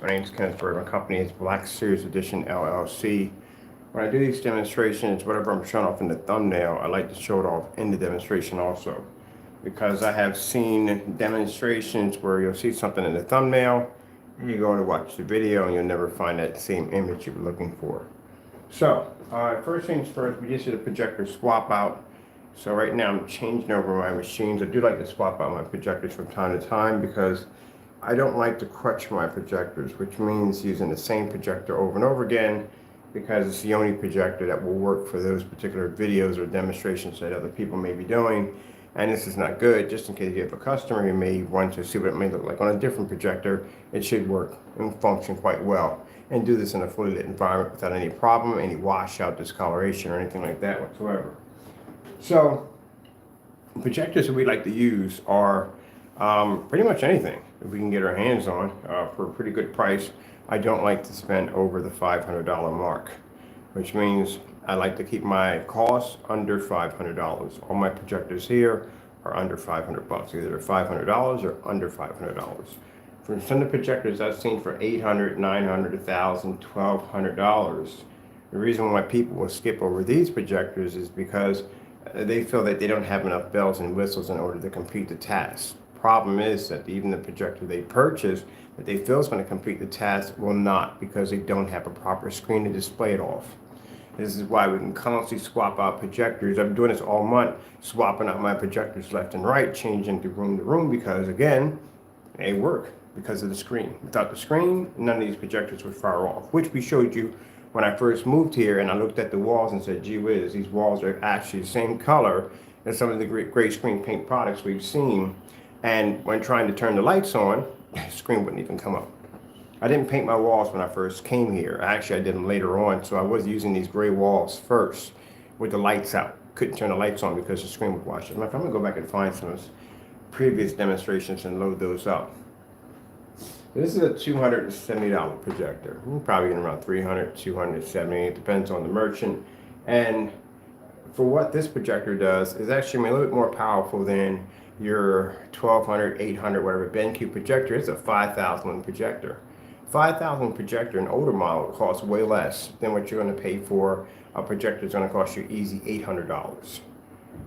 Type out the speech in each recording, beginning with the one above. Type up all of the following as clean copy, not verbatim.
My name is Kenneth Bird. My company is Black Series Edition LLC. When I do these demonstrations, whatever I'm showing off in the thumbnail, I like to show it off in the demonstration also. Because I have seen demonstrations where you'll see something in the thumbnail, and you go to watch the video, and you'll never find that same image you were looking for. So, first things first, we just did a projector swap out. So right now I'm changing over my machines. I do like to swap out my projectors from time to time because I don't like to crutch my projectors, which means using the same projector over and over again because it's the only projector that will work for those particular videos or demonstrations that other people may be doing. And this is not good, just in case you have a customer who may want to see what it may look like on a different projector. It should work and function quite well and do this in a fully lit environment without any problem, any washout, discoloration, or anything like that whatsoever. So projectors that we like to use are pretty much anything that we can get our hands on for a pretty good price. I don't like to spend over the $500 mark, which means I like to keep my costs under $500. All my projectors here are under 500 bucks. Either they're $500 or under $500. For some of the projectors I've seen for $800, $900, $1,000, $1,200. The reason why people will skip over these projectors is because they feel that they don't have enough bells and whistles in order to complete the task. Problem is that even the projector they purchase that they feel is going to complete the task will not, because they don't have a proper screen to display it off. This is why we can constantly swap out projectors. I've been doing this all month, swapping out my projectors left and right, changing to room, because again, they work because of the screen. Without the screen, none of these projectors would fire off, which we showed you when I first moved here, and I looked at the walls and said, gee whiz, these walls are actually the same color as some of the great screen paint products we've seen. And when trying to turn the lights on, the screen wouldn't even come up. I didn't paint my walls when I first came here. Actually, I did them later on, so I was using these gray walls first with the lights out. Couldn't turn the lights on because the screen would wash it. I'm gonna go back and find some of those previous demonstrations and load those up. This is a $270 projector. We're probably getting around $300, $270. It depends on the merchant. And for what this projector does is actually a little bit more powerful than your $1,200, $800, whatever BenQ projector. It's a 5,000 projector. 5,000 projector, an older model, costs way less than what you're going to pay for a projector. That's going to cost you easy $800.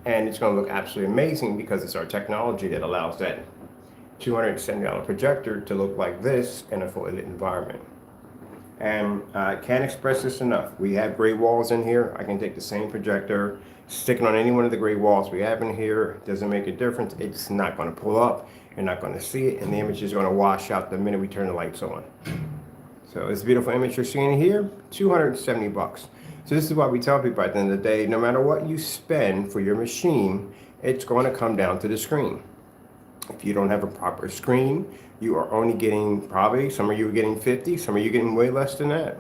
And it's going to look absolutely amazing because it's our technology that allows that $270 projector to look like this in a fully lit environment. And I can't express this enough. We have gray walls in here. I can take the same projector, stick it on any one of the gray walls we have in here. It doesn't make a difference. It's not going to pull up. You're not going to see it, and the image is going to wash out the minute we turn the lights on. So this beautiful image you're seeing here, 270 bucks. So this is why we tell people at the end of the day, no matter what you spend for your machine, it's going to come down to the screen. If you don't have a proper screen, you are only getting probably, some of you are getting 50, some of you are getting way less than that.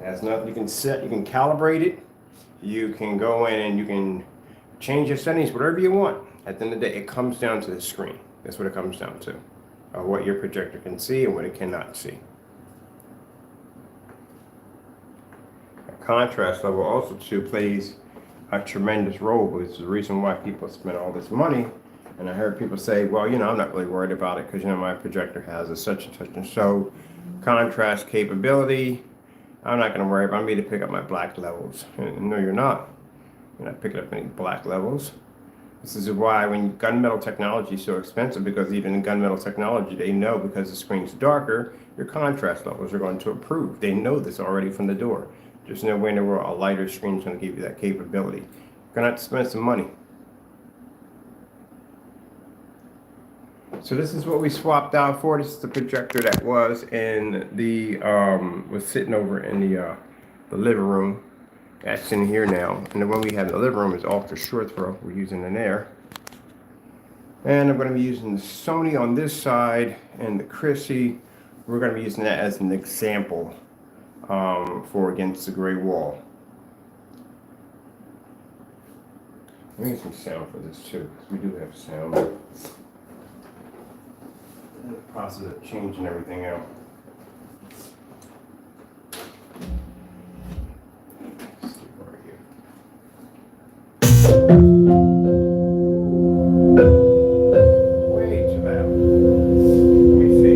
That's nothing you can set, you can calibrate it, you can go in and you can change your settings, whatever you want. At the end of the day, it comes down to the screen. That's what it comes down to, what your projector can see and what it cannot see. A contrast level also too plays a tremendous role, which is the reason why people spend all this money. And I heard people say, well, you know, I'm not really worried about it because, you know, my projector has a such and so contrast capability. I'm not going to worry about me to pick up my black levels. And no, you're not. You're not picking up any black levels. This is why when gunmetal technology is so expensive, because even in gunmetal technology, they know because the screen's darker, your contrast levels are going to improve. They know this already from the door. There's no way in the world a lighter screen is going to give you that capability. You're going to have to spend some money. So this is what we swapped out for. This is the projector that was in the was sitting over in the living room. That's in here now. And the one we have in the living room is ultra short throw. We're using in there. And I'm going to be using the Sony on this side and the Chrissy. We're going to be using that as an example for against the gray wall. Let me get some sound for this too, because we do have sound. In the process of changing everything out. Let's see, where are you? Way too loud. Let me see.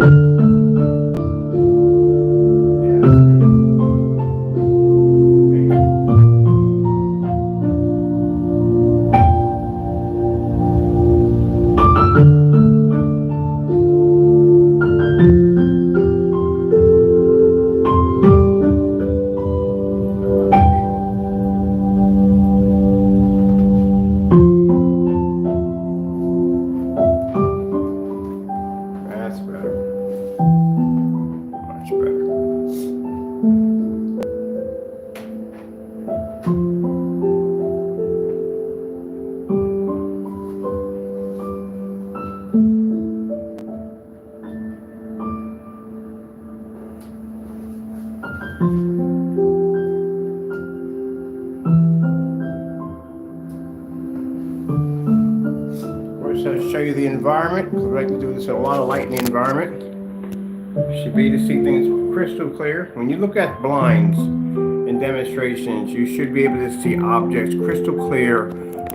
First, I'll show you the environment, because we like to do this in a lot of light in the environment. You should be able to see things crystal clear. When you look at blinds in demonstrations, you should be able to see objects crystal clear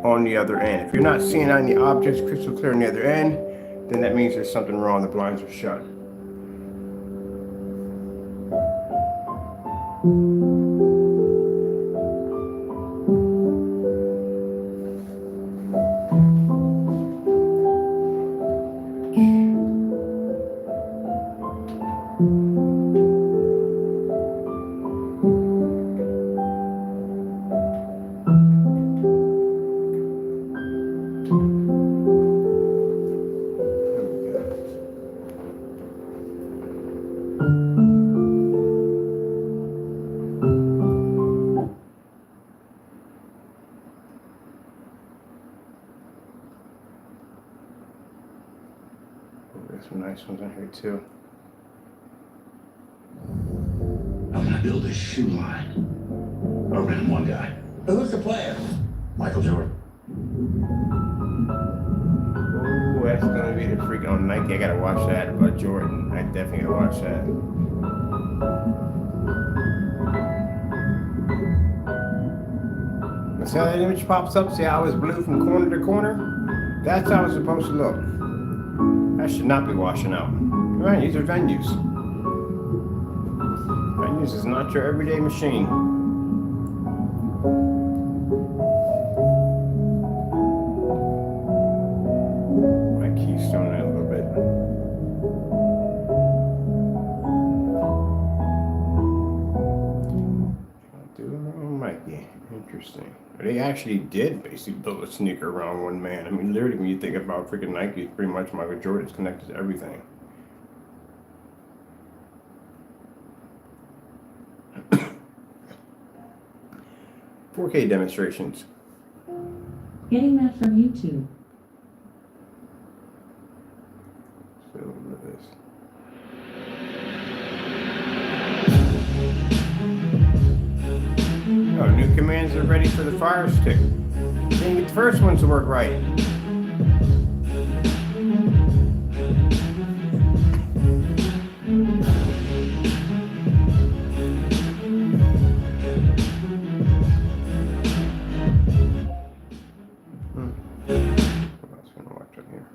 on the other end. If you're not seeing any objects crystal clear on the other end, then that means there's something wrong. The blinds are shut. There's some nice ones in here too. I'm gonna build a shoe line around one guy. Who's the player? Michael Jordan. Oh, that's gonna be the freak on Nike. I gotta watch that about Jordan. I definitely gotta watch that. See how that image pops up? See how it's blue from corner to corner? That's how it's supposed to look. That should not be washing out. Right, these are venues. Venues is not your everyday machine. My keystone that a little bit. Mikey, interesting. They actually did basically build a sneaker around one man. I mean, literally, when you think about freaking Nike, pretty much Michael Jordan's connected to everything. $4K demonstrations. Getting that from YouTube. So, look at this. Oh, new commands are ready for the Fire Stick. Didn't get the first ones to work right. What else can I watch up here?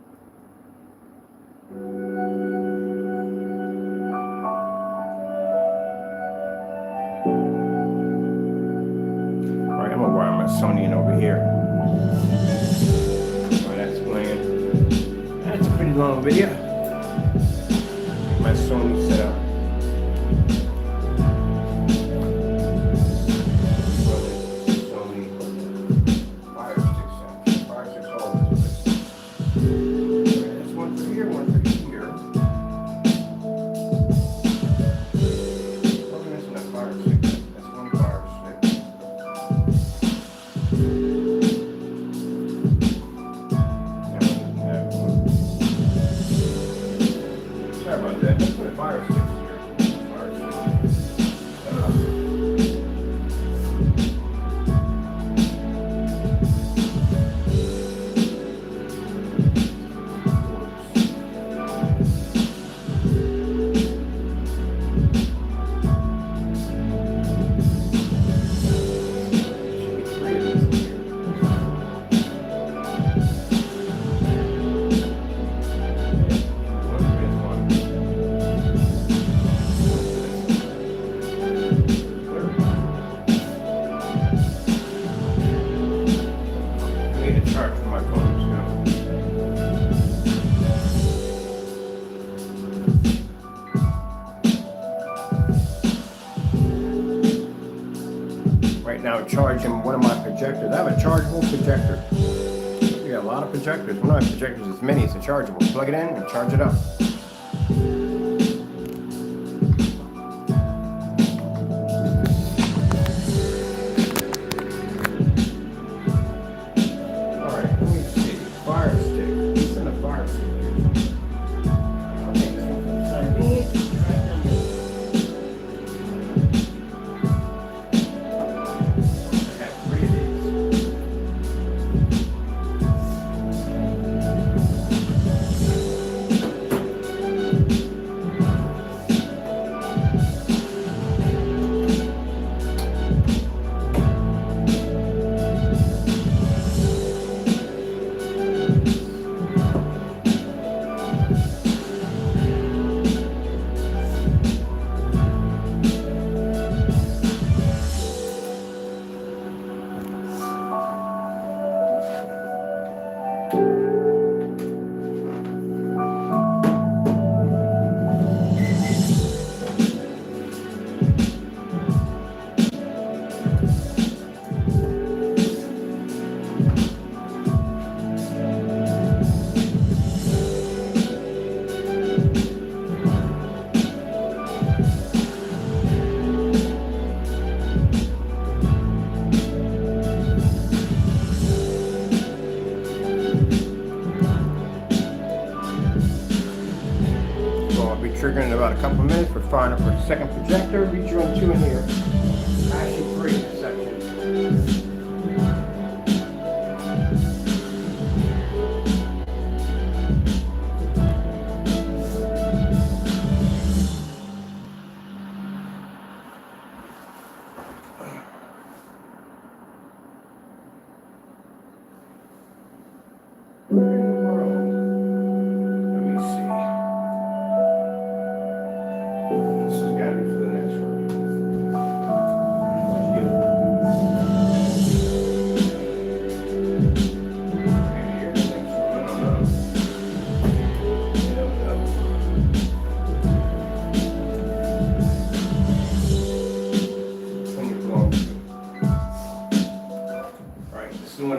Alright, I'm gonna wire my Sony in over here. While that's playing. That's a pretty long video. My Sony set up. Sony Fire Stick set. Fire Stick's all over the place. There's one for here, one for here. Oh, that's not Fire Stick. That's one Fire Stick. Sorry about that. That's my Fire Stick here. Fire Stick. Right now, charging one of my projectors. I have a chargeable projector. We got a lot of projectors. One of my projectors is mini, it's a chargeable. Plug it in and charge it up. Alright, let me see. Fire stick. What's in a fire stick? Okay, find it for the second projector. We run 2 in here. Actually 3 in this section.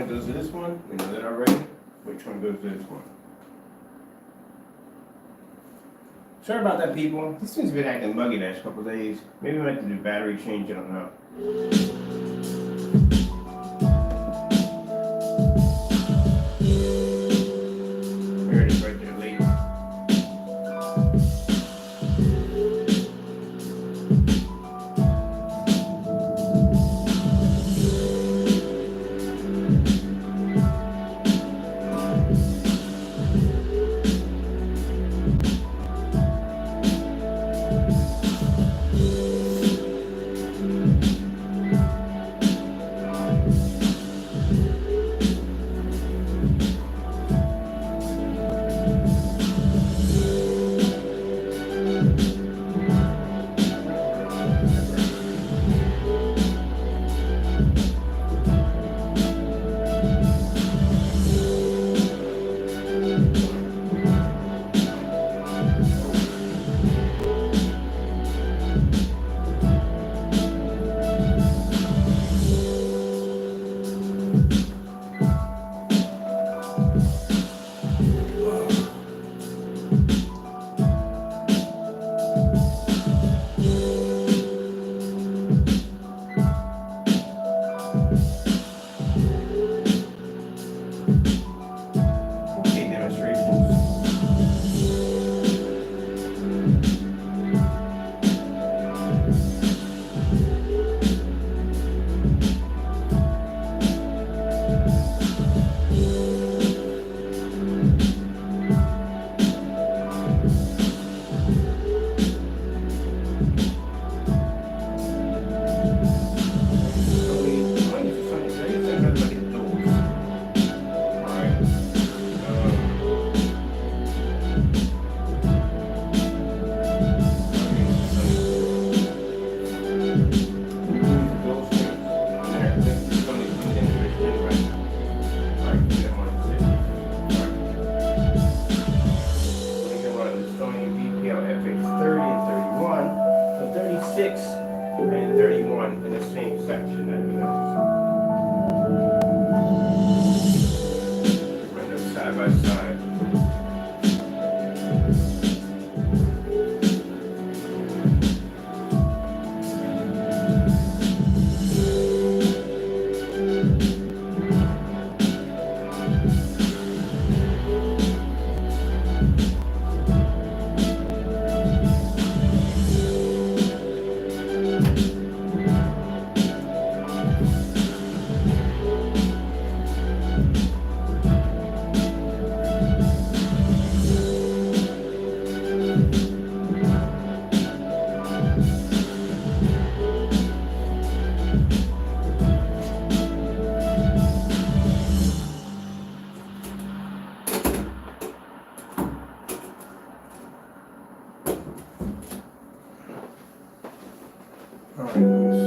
Goes to this one, we know that already. Which one goes to this one? Sorry about that, people. This thing's been acting buggy the last couple of days. Maybe we might have to do battery change, I don't know. There it is right there, late. And 31 in the same section that we know. Run them side by side. All right, let me see.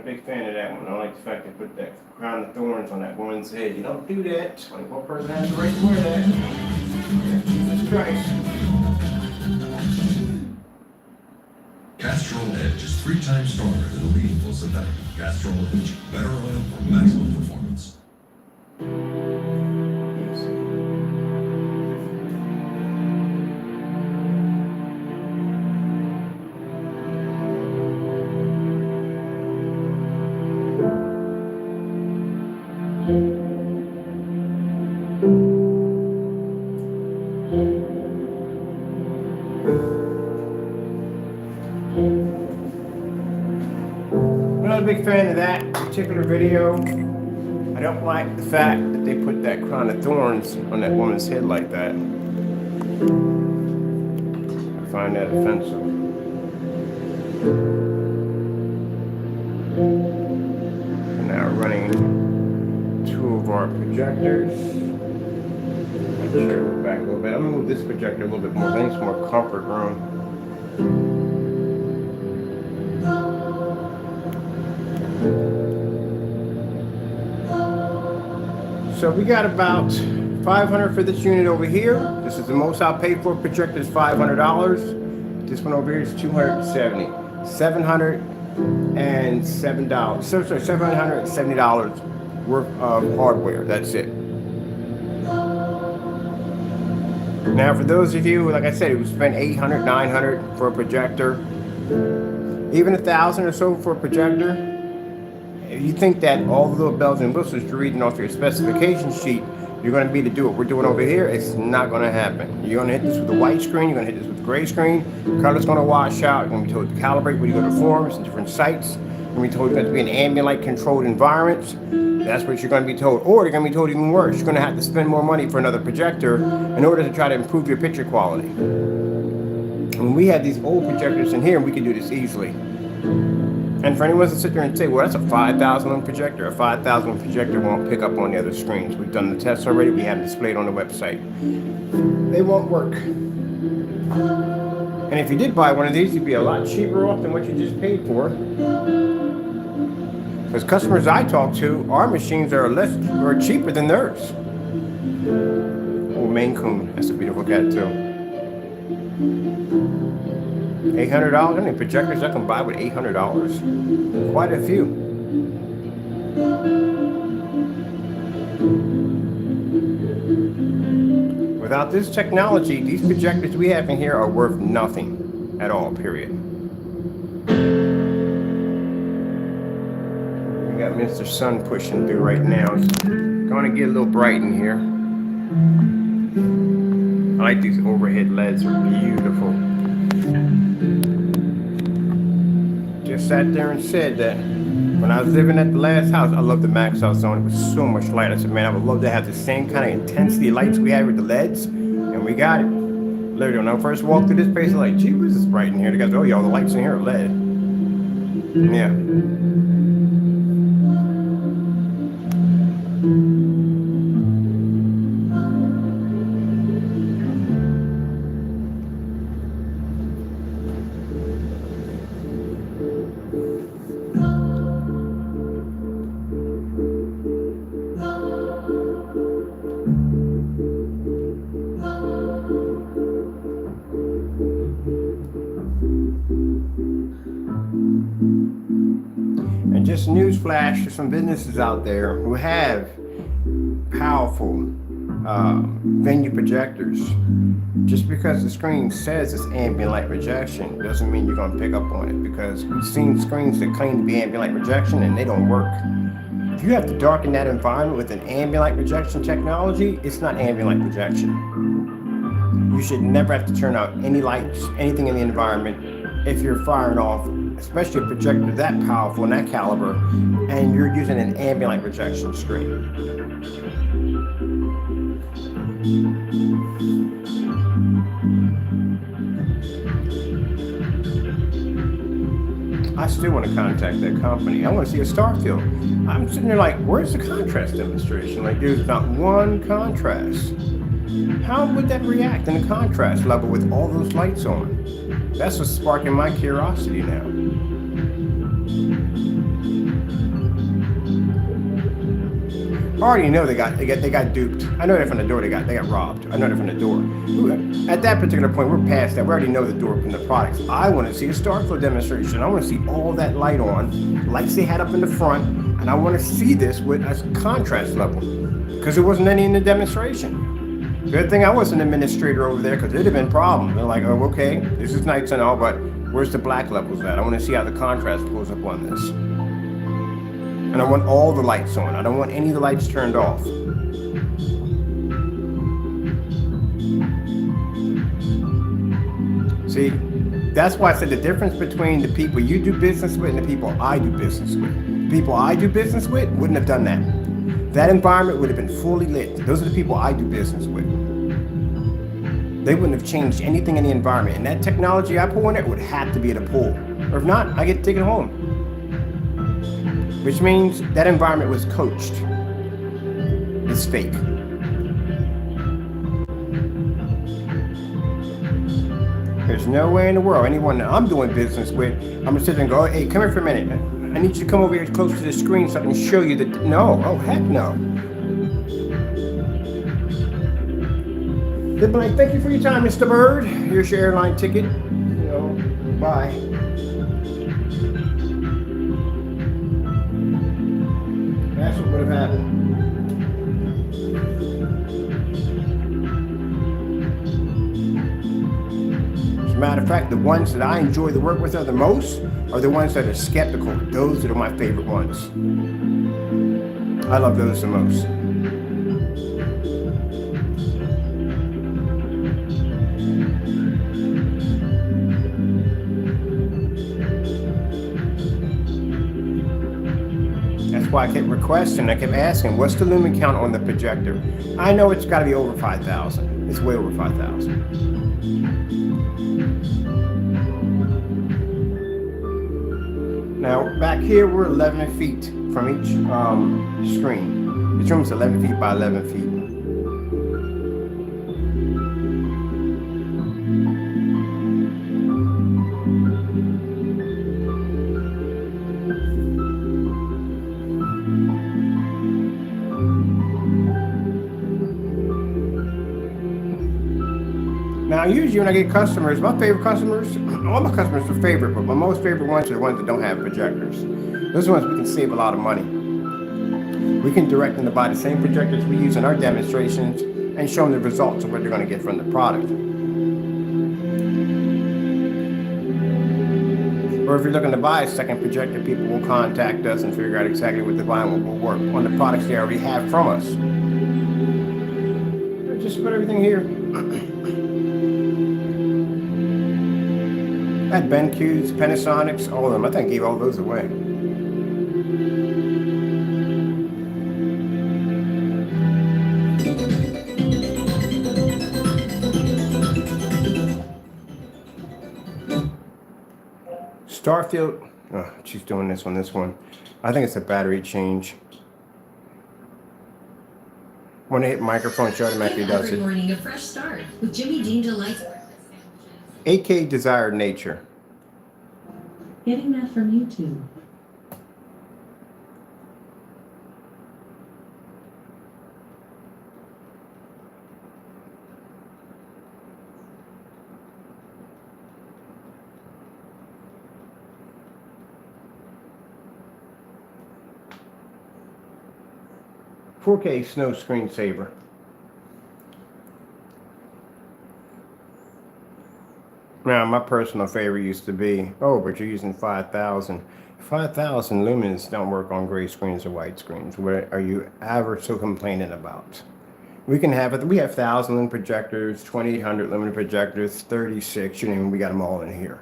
a big fan of that one. I like the fact they put that crown of thorns on that woman's head. You don't do that. Like, what person has the right to wear that? Jesus Christ. Castrol Edge is 3 times stronger than a leading full synthetic. Castrol Edge, better oil for maximum performance. I'm not a big fan of that particular video. I don't like the fact that they put that crown of thorns on that woman's head like that. I find that offensive. And now running 2 of our projectors. Chair back a little bit. I'm gonna move this projector a little bit more. I think it's more comfort room. So we got about $500 for this unit over here. This is the most I'll pay for a projector is $500. This one over here is $270. $707. So sorry, $770 worth of hardware. That's it. Now, for those of you, like I said, who spent $800, $900 for a projector, even $1,000 or so for a projector, if you think that all the little bells and whistles you're reading off your specification sheet, you're going to be able to do what we're doing over here, it's not going to happen. You're going to hit this with a white screen, you're going to hit this with a gray screen, the color's going to wash out, you're going to be told to calibrate when you go to forums and different sites, you're going to be told it's going to be an ambient light controlled environment. That's what you're going to be told. Or you're going to be told even worse. You're going to have to spend more money for another projector in order to try to improve your picture quality. When we had these old projectors in here, we could do this easily. And for anyone to sit there and say, well, that's a 5,000 ohm projector. A 5,000 ohm projector won't pick up on the other screens. We've done the tests already. We have it displayed on the website. They won't work. And if you did buy one of these, you'd be a lot cheaper off than what you just paid for. Because customers I talk to, our machines are cheaper than theirs. Oh, Maine Coon. That's a beautiful cat too. $800? How many projectors I can buy with $800? Quite a few. Without this technology, these projectors we have in here are worth nothing at all, period. We got Mr. Sun pushing through right now. It's going to get a little bright in here. I like these overhead LEDs, are beautiful. Just sat there and said that when I was living at the last house, I loved the max house zone. It was so much light. I said, man, I would love to have the same kind of intensity lights we had with the LEDs, and we got it. Literally, when I first walked through this place, I was like, gee, this is bright in here. The guys go, oh, yeah, all the lights in here are LED. Yeah. And just newsflash to some businesses out there who have powerful venue projectors. Just because the screen says it's ambient light projection doesn't mean you're going to pick up on it, because we've seen screens that claim to be ambient light projection and they don't work. If you have to darken that environment with an ambient light projection technology, it's not ambient light projection. You should never have to turn out any lights, anything in the environment if you're firing off, especially a projector that powerful and that caliber, and you're using an ambient light projection screen. I still want to contact that company. I want to see a star field. I'm sitting there like, where's the contrast demonstration? Like, there's not one contrast. How would that react in the contrast level with all those lights on? That's what's sparking my curiosity now. already know they got duped. I know that from the door they got robbed. I know that from the door. At that particular point, we're past that. We already know the door from the products. I want to see a star flow demonstration. I want to see all that light on, lights they had up in the front, and I want to see this with a contrast level, because there wasn't any in the demonstration. Good thing I was an administrator over there, because it'd have been a problem. They're like, oh, okay, this is nice and all, but where's the black levels at? I want to see how the contrast pulls up on this. And I want all the lights on. I don't want any of the lights turned off. See, that's why I said the difference between the people you do business with and the people I do business with. The people I do business with wouldn't have done that. That environment would have been fully lit. Those are the people I do business with. They wouldn't have changed anything in the environment. And that technology I pull in it would have to be at a pool. Or if not, I get to take it home. Which means that environment was coached. It's fake. There's no way in the world anyone that I'm doing business with, I'm gonna sit there and go, hey, come here for a minute. I need you to come over here close to the screen so I can show you that. No, oh heck no. They'd be like, thank you for your time, Mr. Bird. Here's your airline ticket. You know, bye. That's what would have happened. As a matter of fact, the ones that I enjoy to work with the most are the ones that are skeptical. Those that are my favorite ones. I love those the most. That's why I kept requesting, I kept asking, what's the lumen count on the projector? I know it's got to be over 5,000. It's way over 5,000. Now, back here, we're 11 feet from each screen. This room's 11 feet by 11 feet. Now, usually when I get customers, my favorite customers, all my customers are favorite, but my most favorite ones are the ones that don't have projectors. Those are ones we can save a lot of money. We can direct them to buy the same projectors we use in our demonstrations and show them the results of what they're going to get from the product. Or if you're looking to buy a second projector, people will contact us and figure out exactly what they're buying, what will work on the products they already have from us. Just put everything here. I had BenQs, Panasonics, all of them. I think I gave all those away. Starfield, oh, she's doing this one. I think it's a battery change. When I hit microphone, she automatically does Every it. morning, a fresh start with Jimmy Dean Delights. AK Desired Nature. Getting that from YouTube. .4K Snow Screensaver. Now, my personal favorite used to be, oh, but you're using 5,000. 5,000 lumens don't work on gray screens or white screens. What are you ever so complaining about? We can have it. We have 1,000 lumen projectors, 2,800 lumen projectors, 36. You know, we got them all in here.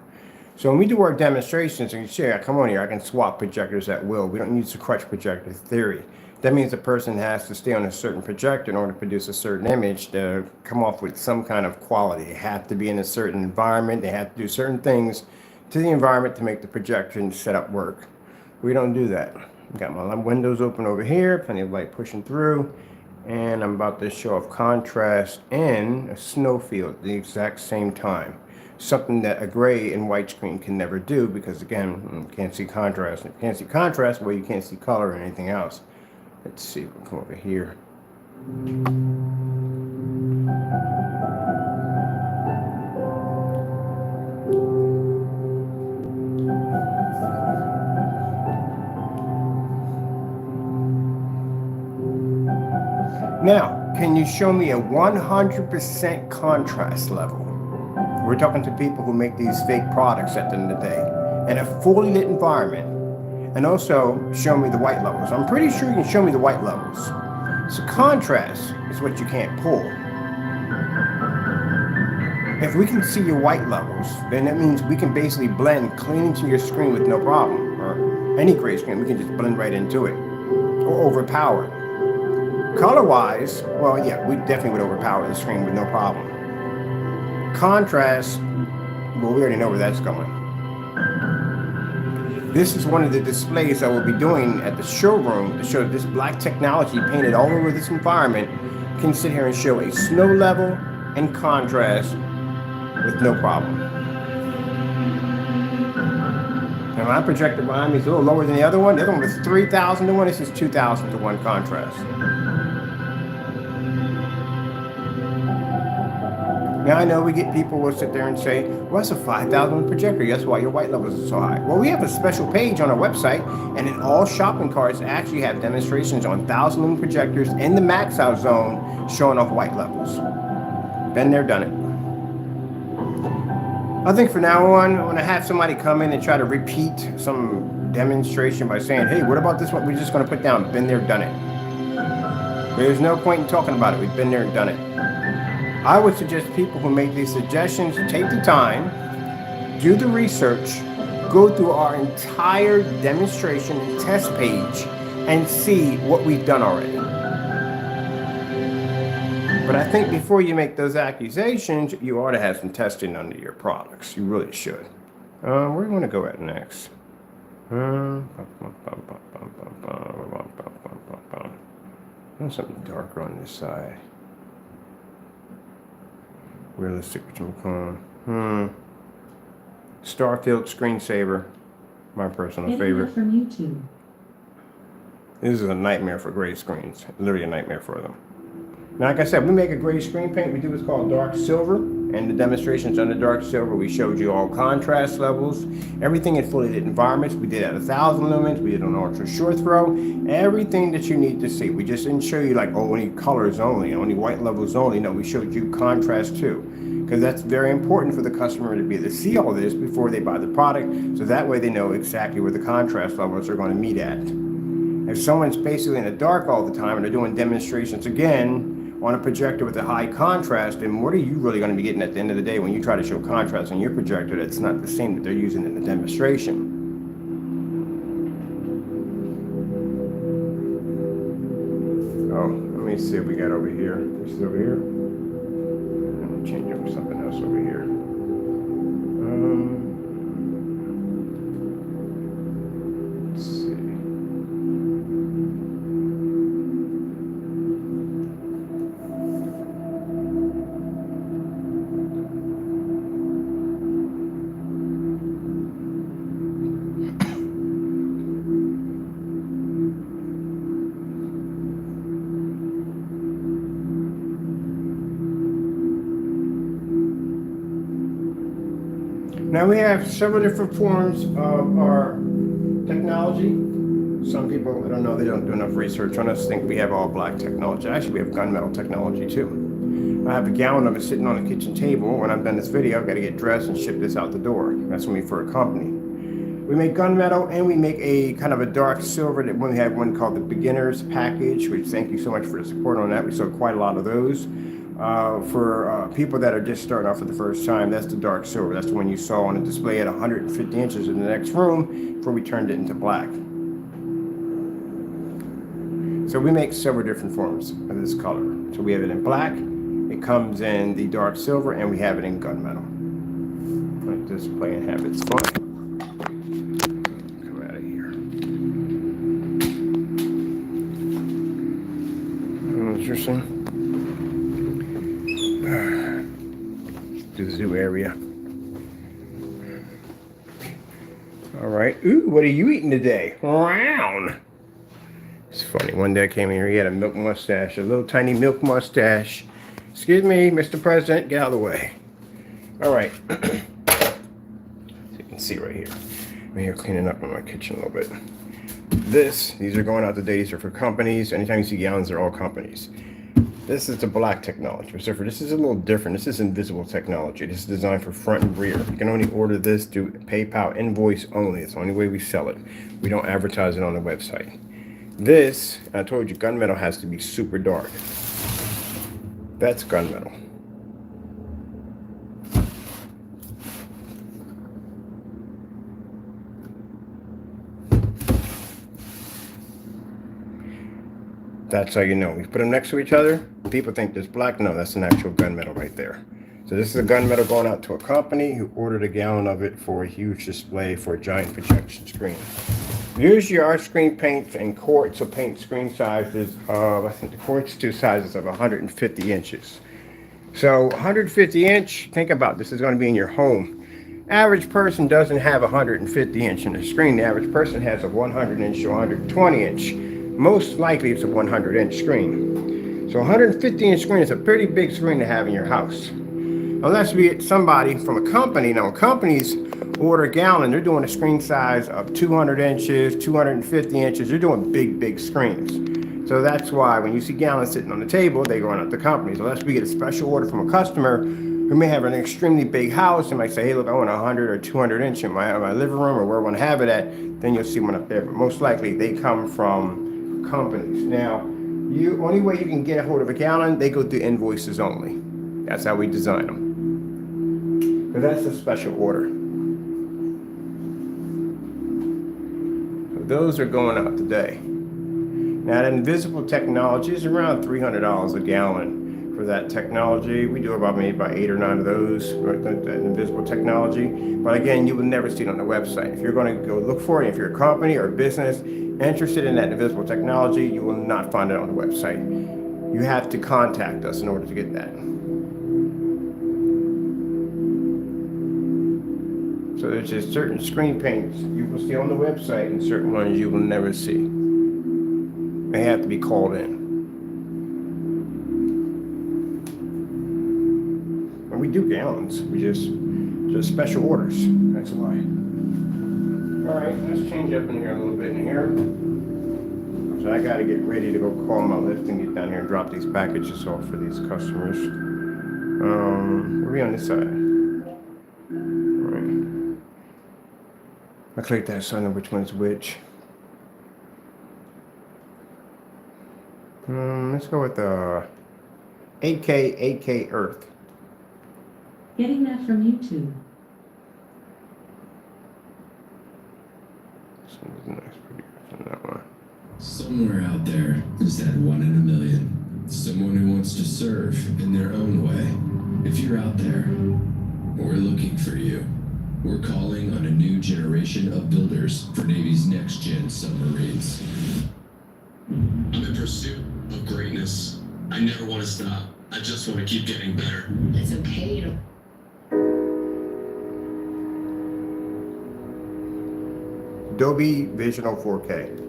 So when we do our demonstrations, and you say, come on here, I can swap projectors at will. We don't use the crutch projector theory. That means a person has to stay on a certain projector in order to produce a certain image to come off with some kind of quality. They have to be in a certain environment. They have to do certain things to the environment to make the projection setup work. We don't do that. I've got my windows open over here, plenty of light pushing through, and I'm about to show off contrast in a snow field at the exact same time. Something that a gray and white screen can never do because, again, you can't see contrast. If you can't see contrast, well, you can't see color or anything else. Let's see, we'll come over here. Now, can you show me a 100% contrast level? We're talking to people who make these fake products at the end of the day in a fully lit environment. And also show me the white levels. I'm pretty sure you can show me the white levels. So contrast is what you can't pull. If we can see your white levels, then that means we can basically blend clean into your screen with no problem. Or any gray screen, we can just blend right into it. Or overpower. Color-wise, well, yeah, we definitely would overpower the screen with no problem. Contrast, well, we already know where that's going. This is one of the displays I will be doing at the showroom to show this black technology painted all over this environment can sit here and show a snow level and contrast with no problem. Now my projector behind me is a little lower than the other one. The other one was 3,000 to 1. This is 2,000 to 1 contrast. Now I know we get people who will sit there and say, well, that's a 5,000 projector. That's why your white levels are so high. Well, we have a special page on our website, and in all shopping carts actually have demonstrations on 1,000 lumen projectors in the max out zone showing off white levels. Been there, done it. I think for now on, when I have somebody come in and try to repeat some demonstration by saying, hey, what about this one? We're just going to put down, been there, done it. There's no point in talking about it. We've been there and done it. I would suggest people who make these suggestions take the time, do the research, go through our entire demonstration and test page and see what we've done already. But I think before you make those accusations, you ought to have some testing under your products. You really should. Where do you want to go at next? There's something darker on this side. Realistic, what you call Starfield screensaver, my personal favorite. From YouTube. This is a nightmare for gray screens. Literally a nightmare for them. Now, like I said, we make a gray screen paint. We do what's called dark silver, and the demonstrations under dark silver, we showed you all contrast levels, everything in fully lit environments. We did at 1,000 lumens. We did on ultra short throw, everything that you need to see. We just didn't show you like, oh, only colors only, only white levels only. No, we showed you contrast too, because that's very important for the customer to be able to see all this before they buy the product, so that way they know exactly where the contrast levels are going to meet at. If someone's basically in the dark all the time and they're doing demonstrations again on a projector with a high contrast, then what are you really going to be getting at the end of the day when you try to show contrast on your projector that's not the same that they're using in the demonstration? Oh, let me see what we got over here. This is over here. Let me change up to something else over here. Let's see. Now we have several different forms of our technology. Some people, I don't know, they don't do enough research on us, think we have all black technology. Actually, we have gunmetal technology too. I have a gallon of it sitting on the kitchen table. When I'm done this video, I've got to get dressed and ship this out the door. That's when we for a company. We make gunmetal, and we make a kind of a dark silver that we have one called the beginners package, which thank you so much for the support on that. We sold quite a lot of those. For people that are just starting off for the first time, that's the dark silver. That's the one you saw on a display at 150 inches in the next room before we turned it into black. So we make several different forms of this color. So we have it in black, it comes in the dark silver, and we have it in gunmetal. Let this play and have its fun. Come out of here. Interesting. To the zoo area. All right. Ooh, what are you eating today? Round. It's funny. One day I came in here, he had a milk mustache, a little tiny milk mustache. Excuse me, Mr. President, get out of the way. All right. So you can see right here. I'm here cleaning up in my kitchen a little bit. These are going out today. These are for companies. Anytime you see gallons, they're all companies. This is the black technology. So for this is a little different. This is invisible technology. This is designed for front and rear. You can only order this through PayPal invoice only. It's the only way we sell it. We don't advertise it on the website. This, I told you, gunmetal has to be super dark. That's gunmetal. That's how you know. We put them next to each other. People think there's black. No, that's an actual gunmetal right there. So this is a gunmetal going out to a company who ordered a gallon of it for a huge display for a giant projection screen. Usually our screen paints and quartz will paint screen sizes of, I think the quartz two sizes of 150 inches. So 150 inch, think about this is going to be in your home. Average person doesn't have 150 inch in the screen. The average person has a 100 inch or 120 inch. Most likely it's a 100 inch screen. So 150 inch screen is a pretty big screen to have in your house. Unless we get somebody from a company. Now companies order a gallon, they're doing a screen size of 200 inches, 250 inches. They're doing big screens. So that's why when you see gallons sitting on the table, they go on up to companies. Unless we get a special order from a customer who may have an extremely big house and might say, hey, look, I want a 100 or 200 inch in my living room or where I want to have it at, then you'll see one up there. But most likely they come from companies. Now, only way you can get a hold of a gallon, they go through invoices only. That's how we design them. But that's a special order. So those are going out today. Now, that invisible technology is around $300 a gallon for that technology. We do about maybe 8 or 9 of those, right, that invisible technology. But again, you will never see it on the website. If you're going to go look for it, if you're a company or a business interested in that invisible technology, you will not find it on the website. You have to contact us in order to get that. So there's just certain screen paints you will see on the website and certain ones you will never see. They have to be called in. And we do gallons, we just special orders, that's why. All right, let's change up in here a little bit in here. So I gotta get ready to go call my lift and get down here and drop these packages off for these customers. Where are we on this side? I click that so I know which one's which. Let's go with the 8K Earth. Getting that from YouTube. This one's nice, pretty good on that one. Somewhere out there is that 1 in a million. Someone who wants to serve in their own way. If you're out there, we're looking for you. We're calling on a new generation of builders for Navy's next-gen submarines. I'm in pursuit of greatness. I never want to stop. I just want to keep getting better. It's okay to Dolby Visional 4K.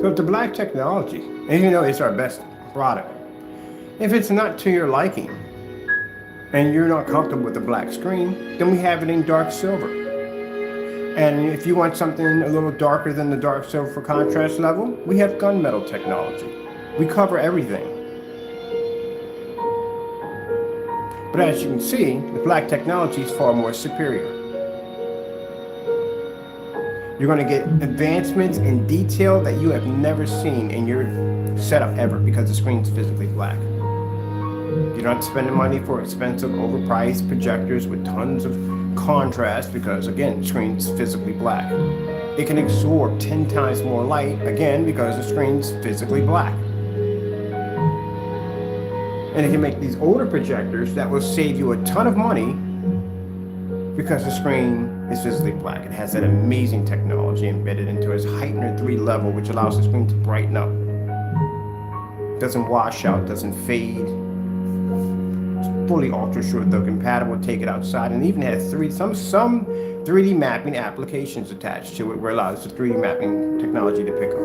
So it's the black technology, and you know it's our best product. If it's not to your liking, and you're not comfortable with the black screen, then we have it in dark silver. And if you want something a little darker than the dark silver for contrast level, we have gunmetal technology. We cover everything. But as you can see, the black technology is far more superior. You're going to get advancements in detail that you have never seen in your setup ever because the screen's physically black. You're not spending money for expensive, overpriced projectors with tons of contrast because, again, the screen's physically black. It can absorb 10 times more light, again, because the screen's physically black. And it can make these older projectors that will save you a ton of money because the screen is visibly black. It has that amazing technology embedded into its heightener 3 level, which allows the screen to brighten up. Doesn't wash out, doesn't fade. It's fully ultra short though compatible. Take it outside, and even has some 3D mapping applications attached to it, where it allows the 3D mapping technology to pick up.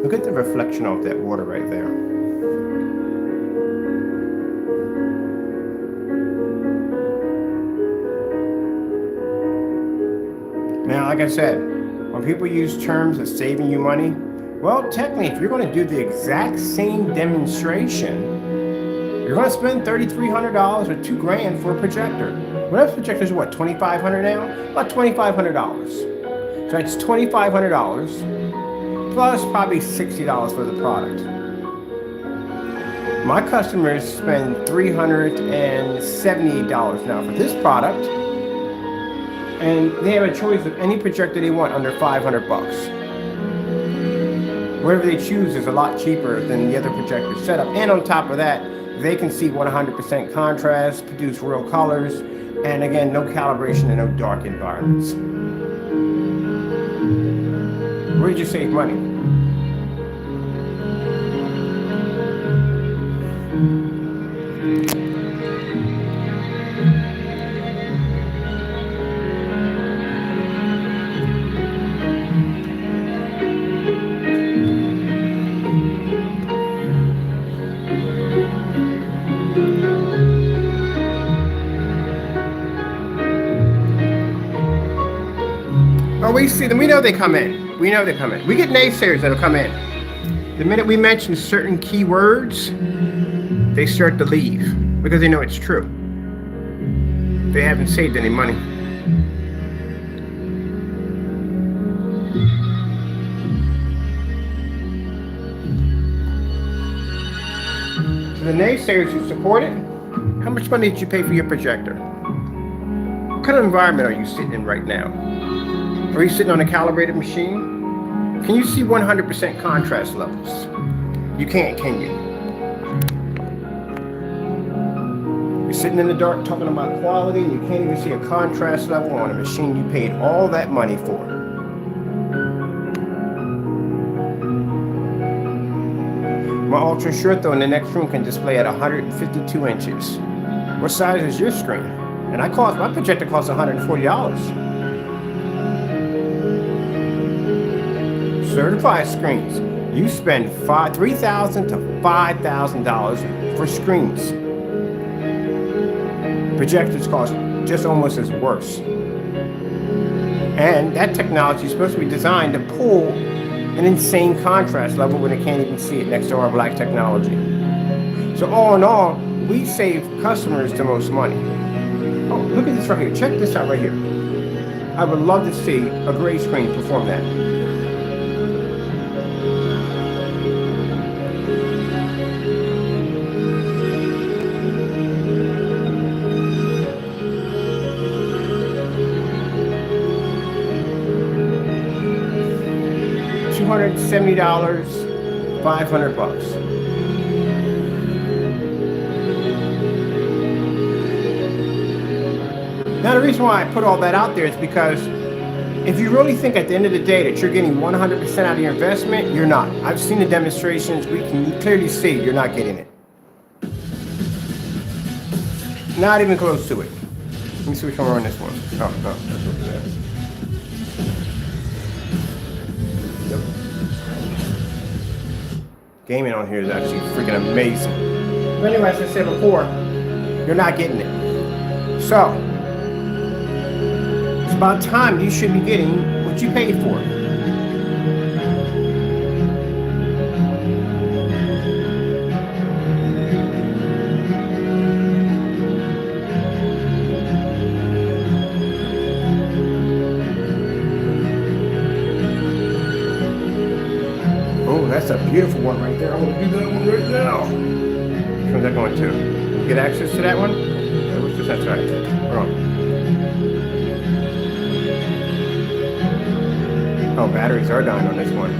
Look at the reflection of that water right there. Now, like I said, when people use terms of saving you money, well, technically, if you're going to do the exact same demonstration, you're going to spend $3,300 or $2,000 for a projector. Well, those projectors are what, $2,500 now? About $2,500. So that's $2,500 plus probably $60 for the product. My customers spend $378 now for this product, and they have a choice of any projector they want under $500 bucks. Whatever they choose is a lot cheaper than the other projector setup, and on top of that, they can see 100% contrast, produce real colors, and again, no calibration and no dark environments. Where did you save money? Oh, we see them. We know they come in. We know they come in. We get naysayers that'll come in. The minute we mention certain keywords, they start to leave because they know it's true. They haven't saved any money. To the naysayers who support it, how much money did you pay for your projector? What kind of environment are you sitting in right now? Are you sitting on a calibrated machine? Can you see 100% contrast levels? You can't, can you? You're sitting in the dark talking about quality and you can't even see a contrast level on a machine you paid all that money for. My ultra short though in the next room can display at 152 inches. What size is your screen? And my projector costs $140. Certified screens, you spend $3,000 to $5,000 for screens. Projectors cost just almost as worse. And that technology is supposed to be designed to pull an insane contrast level when they can't even see it next to our black technology. So all in all, we save customers the most money. Oh, look at this right here. Check this out right here. I would love to see a gray screen perform that. $270, $500 bucks. Now the reason why I put all that out there is because if you really think at the end of the day that you're getting 100% out of your investment, you're not. I've seen the demonstrations. We can clearly see you're not getting it. Not even close to it. Let me see which one we're on this one. Oh, no, that's what it is. Yep. Gaming on here is actually freaking amazing. But anyway, as I said before, you're not getting it. So, it's about time you should be getting what you paid for. Oh, that's a beautiful one right there. I'm gonna do that one right now. Which one's that going to? You get access to that one? Which is that right? Hold on. Oh, batteries are dying on this one.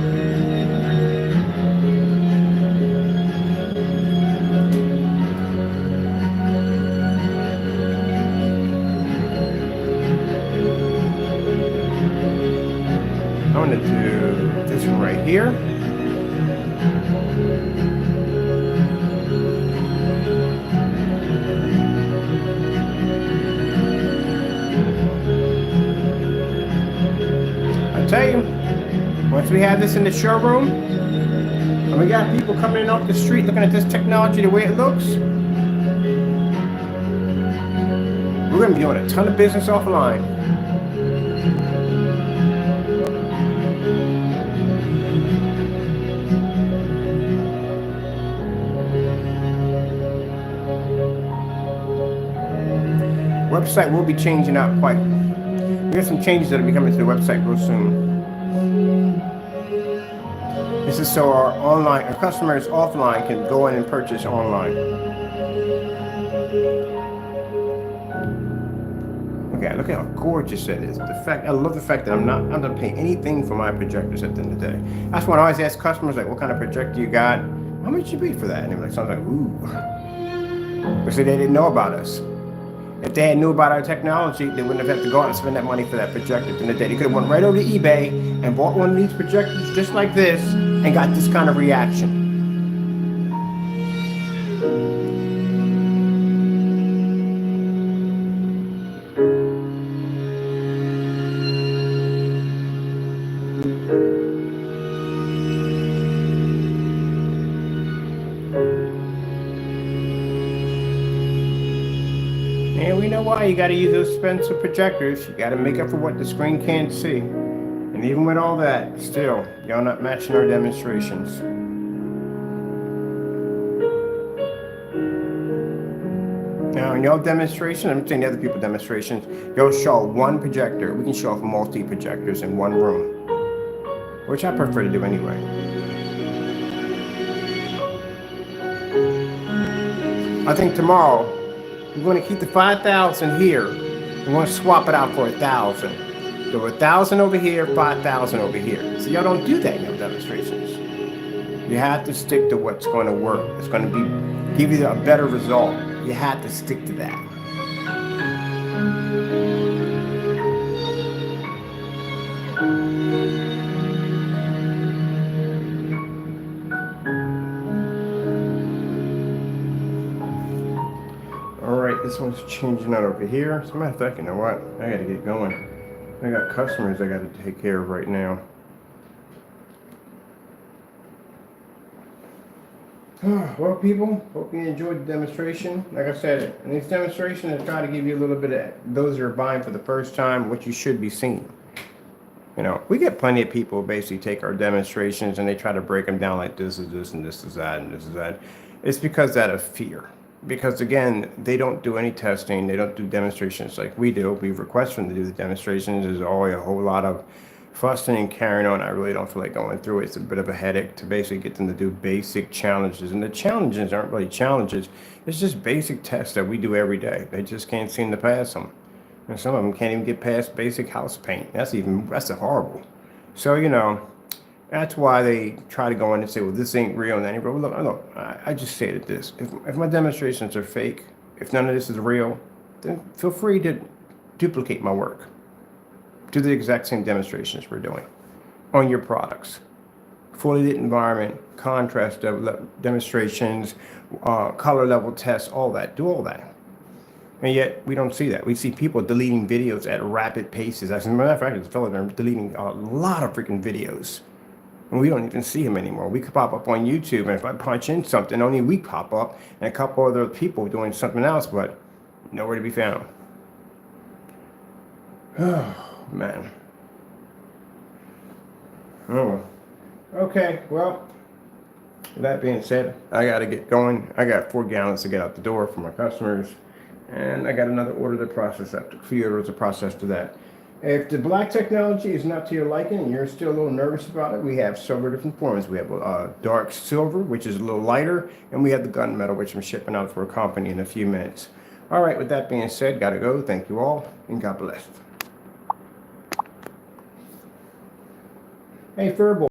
do this one right here. I tell you, once we have this in the showroom, and we got people coming in off the street looking at this technology the way it looks, we're going to be doing a ton of business offline. Website will be changing out quite. We got some changes that will be coming to the website real soon. This is so our customers offline can go in and purchase online. Okay, look at how gorgeous that is. I love the fact that I'm not gonna pay anything for my projectors at the end of the day. That's why I always ask customers, like, what kind of projector you got? How much you pay for that? And they're like, something like, ooh. Because they didn't know about us. If they had knew about our technology, they wouldn't have had to go out and spend that money for that projector. At the end of the day, they could have went right over to eBay and bought one of these projectors just like this and got this kind of reaction. And we know why you got to use those expensive projectors. You got to make up for what the screen can't see. And even with all that, still, y'all not matching our demonstrations. Now, in y'all demonstration, I'm saying the other people's demonstrations, y'all show one projector. We can show off multi-projectors in one room, which I prefer to do anyway. I think tomorrow, we're going to keep the 5,000 here. We're going to swap it out for 1,000. So 1,000 over here, 5,000 over here. So y'all don't do that in your demonstrations. You have to stick to what's going to work. It's going to give you a better result. You have to stick to that. This one's changing out over here. As a matter of fact, you know what? I gotta get going. I got customers I gotta take care of right now. Well, people, hope you enjoyed the demonstration. Like I said, in this demonstration, I try to give you a little bit of those who are buying for the first time, what you should be seeing. You know, we get plenty of people who basically take our demonstrations and they try to break them down like this is this and this is that and this is that. It's because out of fear. Because again, they don't do any testing. They don't do demonstrations like we do. We request them to do the demonstrations. There's always a whole lot of fussing and carrying on. I really don't feel like going through it. It's a bit of a headache to basically get them to do basic challenges. And the challenges aren't really challenges. It's just basic tests that we do every day. They just can't seem to pass them. And some of them can't even get past basic house paint. That's horrible. So, you know, that's why they try to go in and say, well, this ain't real and that ain't real. Look, I just say that this. If my demonstrations are fake, if none of this is real, then feel free to duplicate my work. Do the exact same demonstrations we're doing on your products. Fully lit environment, contrast demonstrations, color level tests, all that. Do all that. And yet, we don't see that. We see people deleting videos at rapid paces. As a matter of fact, there's a fellow there deleting a lot of freaking videos. And we don't even see him anymore. We could pop up on YouTube, and if I punch in something, only we pop up, and a couple other people doing something else, but nowhere to be found. Oh, man. Oh, okay, well, with that being said, I got to get going. I got 4 gallons to get out the door for my customers, and I got another order to process after, a few orders to process to that. If the black technology is not to your liking and you're still a little nervous about it, we have several different forms. We have a dark silver, which is a little lighter, and we have the gunmetal, which I'm shipping out for a company in a few minutes. All right, with that being said, gotta go. Thank you all, and God bless. Hey, Furbo.